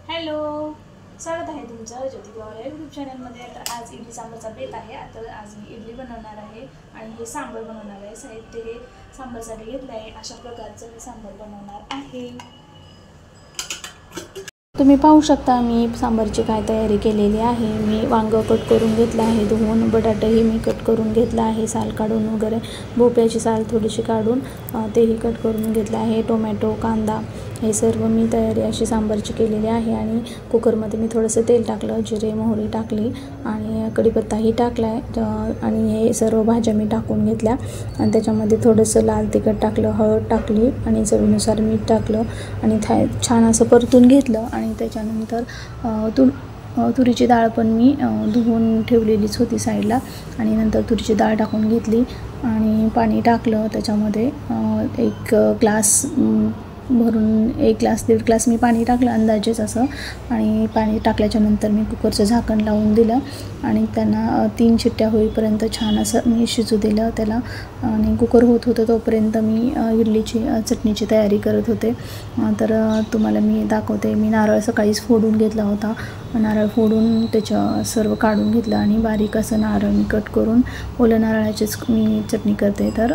Hello, स्वागत आहे तुमचं ज्योतिबा यूट्यूब चॅनलमध्ये। तर आज इडली सांबारचा बेत आहे। आता आज मी इडली बनवणार आहे आणि हे सांबार बनवणार आहे। साहित्य हे सांबारसाठी घेतलं आहे। अशा प्रकारचं हे सांबार बनवणार आहे। तुम्ही पाहू शकता मी सांबारची काय तयारी केलेली आहे। मी वांग कट करून घेतलं आहे, धुवून बटाटाही मी कट करून घेतला आहे, साल काढून वगैरे, भोपळ्याची साल थोडीशी काढून तेही कट करून घेतलं आहे। टोमॅटो, कांदा हे सर्व मी तयारी अशी सांबारची केलेली आहे। आणि कुकरमध्ये मी थोडंसं तेल टाकलं, जिरे मोहरी टाकली आणि कढीपत्ताही टाकला आहे आणि हे सर्व भाज्या मी टाकून घेतल्या आणि त्याच्यामध्ये थोडंसं लाल तिखट टाकलं, हळद टाकली आणि चवीनुसार मीठ टाकलं आणि छान असं परतून घेतलं। आणि त्याच्यानंतर तुरीची डाळ पण मी धुवून ठेवलेलीच होती साईडला आणि नंतर तुरीची डाळ टाकून घेतली आणि पाणी टाकलं त्याच्यामध्ये एक ग्लास भरून, 1 ग्लास 1.5 ग्लास मी पाणी टाकलं अंदाजेच असं। आणि पाणी टाकल्याच्यानंतर मी कुकरचं झाकण लावून दिलं आणि त्यांना 3 शिट्ट्या होईपर्यंत छान असं मी शिजू दिलं त्याला। आणि कुकर होत होतं तोपर्यंत मी इडलीची चटणीची तयारी करत होते। तर तुम्हाला मी दाखवते, मी नारळ सकाळीच फोडून घेतला होता। नारळ फोडून त्याचं सर्व काढून घेतलं आणि बारीक असं नारळ मी कट करून, ओल्या नारळाचीच मी चटणी करते, तर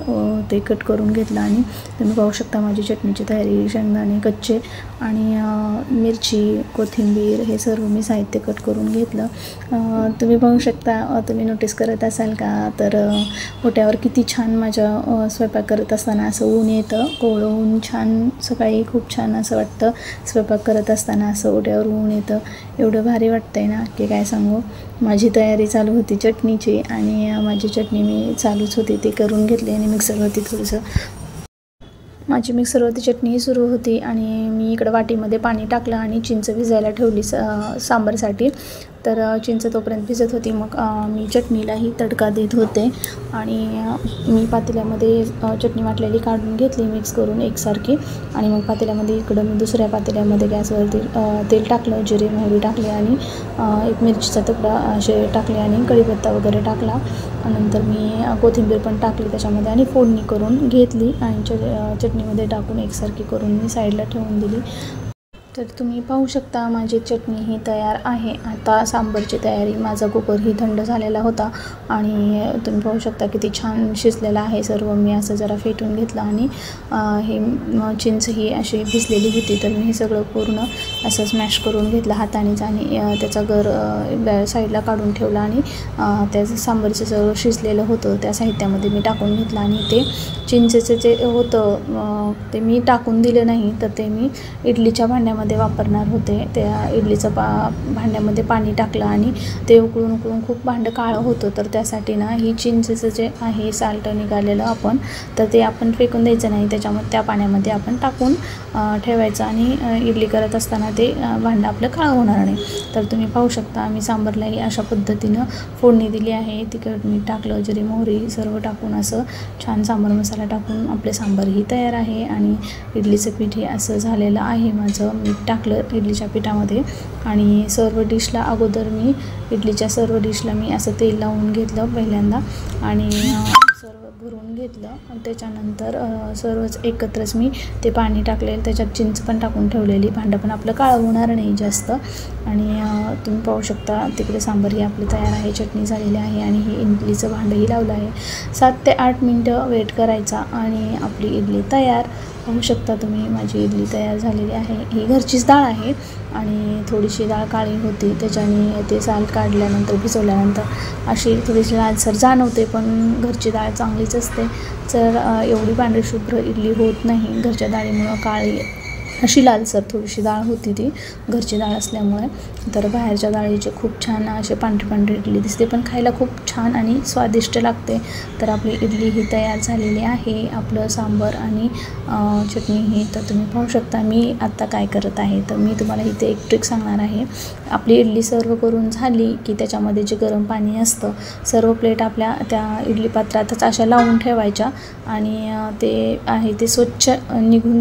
ते कट करून घेतलं। आणि तुम्ही पाहू शकता माझी चटणीची तयारी, शेंगदाणे कच्चे आणि मिरची, कोथिंबीर हे सर्व मी साहित्य कट करून घेतलं। तुम्ही पाहू शकता, तुम्ही नोटीस करत असाल का, तर ओट्यावर किती छान माझ्या स्वयंपाक करत असताना असं ऊन येतं, कोवळं ऊन, छान सकाळी खूप छान असं वाटतं स्वयंपाक करत असताना असं ओट्यावर ऊन येतं, एवढं भारी वाटतंय ना की काय सांगू। माझी तयारी चालू होती चटणीची आणि माझी चटणी मी चालूच होती ती करून घेतली आणि मिक्सरवरती थोडंसं माझी मिक्सरवरती चटणी सुरू होती आणि मी इकडं वाटीमध्ये पाणी टाकलं आणि चिंच भिजायला ठेवली सांबारसाठी। तर चिंच तोपर्यंत भिजत होती, मग मी चटणीलाही तडका देत होते आणि मी पातेल्यामध्ये चटणी वाटलेली काढून घेतली मिक्स करून एकसारखी। आणि मग पातेल्यामध्ये इकडं मी दुसऱ्या पातेल्यामध्ये गॅसवरती तेल टाकलं, जिरे मोहरी टाकले आणि एक मिरचीचा तुकडा असे टाकले आणि कढीपत्ता वगैरे टाकला। नंतर मी कोथिंबीर पण टाकली त्याच्यामध्ये आणि फोडणी करून घेतली आणि चटणीमध्ये टाकून एकसारखी करून मी साईडला ठेवून दिली। तर तुम्ही पाहू शकता माझी चटणी ही तयार आहे। आता सांबारची तयारी, माझा कुकर ही थंड झालेला होता आणि तुम्ही पाहू शकता किती छान शिजलेला आहे सर्व। मी असं जरा फेटून घेतलं आणि हे चिंच ही अशी भिजलेली होती, तर मी हे सगळं पूर्ण असं स्मॅश करून घेतलं हातानेच आणि त्याचा गर साईडला काढून ठेवला आणि त्याचं सांबारचं सगळं शिजलेलं होतं त्या साहित्यामध्ये मी टाकून घेतलं आणि ते चिंचेचं जे होतं ते मी टाकून दिलं नाही, तर ते मी इडलीच्या भांड्यामध्ये वापरणार होते। त्या इडलीचं भांड्यामध्ये पाणी टाकलं आणि ते उकळून उकळून खूप भांडं काळं होतं, तर त्यासाठी ना ही चिंचेचं जे आहे साल्ट निघालेलं आपण, तर ते आपण फेकून द्यायचं नाही, त्याच्यामध्ये त्या पाण्यामध्ये आपण टाकून ठेवायचं आणि इडली करत असताना ते भांडं आपलं काळं होणार नाही। तर तुम्ही पाहू शकता मी सांबारलाही अशा पद्धतीनं फोडणी दिली आहे, तिखट मीठ टाकलं, जिरे मोहरी सर्व टाकून असं छान सांबार मसाला टाकून आपले सांबारही तयार आहे। आणि इडलीचं पीठ हे असं झालेलं आहे माझं, मीठ टाकलं इडलीच्या पिठामध्ये आणि सर्व डिशला अगोदर मी इडलीच्या सर्व डिशला मी असं तेल लावून घेतलं पहिल्यांदा आणि सर्व भरून घेतलं आणि त्याच्यानंतर सर्वच एकत्रच मी ते पाणी टाकलेलं, त्याच्यात चिंच पण टाकून ठेवलेली, भांडं पण आपलं काळं होणार नाही जास्त। आणि तुम्ही पाहू शकता तिकडे सांबार ही आपली तयार आहे, चटणी झालेली आहे आणि हे इडलीचं भांडंही लावलं आहे। 7 ते 8 मिनटं वेट करायचा आणि आपली इडली तयार। पाहू शकता तुम्ही माझी इडली तयार झालेली आहे। ही घरचीच डाळ आहे आणि थोडीशी डाळ काळी होती, त्याच्याने ते साल काढल्यानंतर भिजवल्यानंतर अशी थोडीशी लालसर जाणवते, पण घरची डाळ चांगलीच असते। तर एवढी पांढरीशुभ्र इडली होत नाही घरच्या डाळीमुळं, काळी अशी लालसर थोडीशी डाळ होती ती घरची डाळ असल्यामुळे। तर बाहेरच्या डाळीचे खूप छान असे पांढरी पांढरी इडली दिसते, पण खायला खूप छान आणि स्वादिष्ट लागते। तर आपली इडली ही तयार झालेली आहे, आपलं सांबार आणि चटणी ही। तर तुम्ही पाहू शकता मी आत्ता काय करत आहे, तर मी तुम्हाला इथे एक ट्रिक सांगणार आहे। आपली इडली सर्व करून झाली की त्याच्यामध्ये जे गरम पाणी असतं, सर्व प्लेट आपल्या त्या इडली पात्रातच अशा लावून ठेवायच्या आणि ते आहे ते स्वच्छ निघून